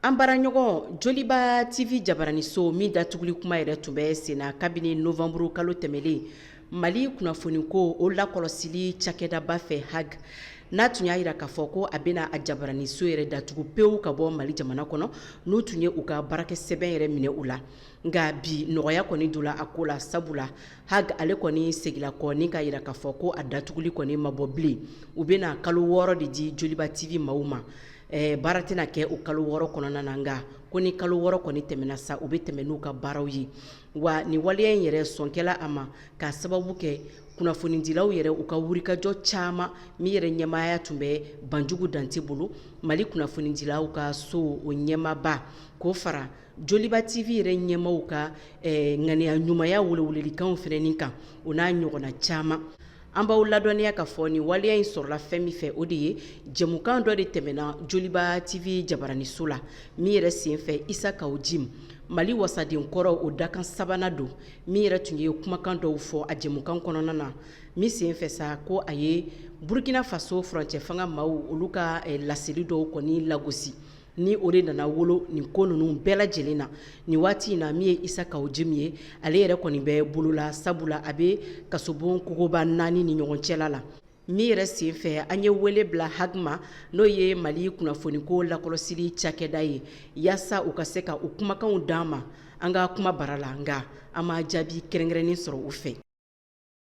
An baaraɲɔgɔn Joliba TV jabaraniso min datuguli kuma yɛrɛ tun bɛ senna kabini novembre kalo tɛmɛlen Mali kunnafoniko o lakɔlɔsili cakɛdaba fɛ HAG n'a tun y'a jira k'a fɔ ko a bɛna a jabaraniso yɛrɛ datugu pewu ka bɔ Mali jamana kɔnɔ n'u tun ye u ka baarakɛ sɛbɛn yɛrɛ minɛ u la nka bi nɔgɔya kɔni donna a ko la sabula HAG ale kɔni segila kɔ ni ka jira k'a fɔ ko a datuguli kɔni ma bɔ bilen u bɛna kalo 6 de di Joliba TV maaw ma baara tɛna kɛ o kalo 6 kɔnɔna na nka ko ni kalo 6 kɔni tɛmɛna sa u bɛ tɛmɛ n'u ka baaraw ye wa ni waleya in yɛrɛ sɔnkɛla a ma ka sababu kɛ kunnafonidilaw yɛrɛ u ka wulikajɔ caman min yɛrɛ ɲɛmaaya tun bɛ Banjugu Dante bolo Mali kunnafonidilaw ka so o ɲɛmaaba k'o fara Joliba TV yɛrɛ ɲɛmaaw ka ŋaniya ɲumanya welewelekanw fɛnɛ kan o n'a ɲɔgɔnna caman an b'aw ladɔnniya ka fɔ ni waleya in sɔrɔla fɛn min fɛ o de ye jɛmukan dɔ de tɛmɛna Joliba TV jabaraniso la min yɛrɛ senfɛ Isa Kawo Jim Mali wasaden kɔrɔ o dakan sabanan don min yɛrɛ tun ye kumakan dɔw fɔ a jɛmukan kɔnɔna na min senfɛ sa ko a ye Burkina Faso furancɛ fanga maaw olu ka laseli dɔw kɔni lagosi ni o de nana wolo nin ko ninnu bɛɛ lajɛlen na ni waati in na min ye Isa Kawo Jim ye ale yɛrɛ kɔni bɛ bolola sabula a bɛ kasobon kogoba 4 ni ɲɔgɔn cɛla la min yɛrɛ senfɛ an ye wele bila HAG ma n'o ye Mali kunnafoniko lakɔlɔsili cakɛda ye yaasa u ka se ka u kumakanw d'an ma an ka kuma bara la nka an ma jaabi kɛrɛnkɛrɛnnen sɔrɔ u fɛ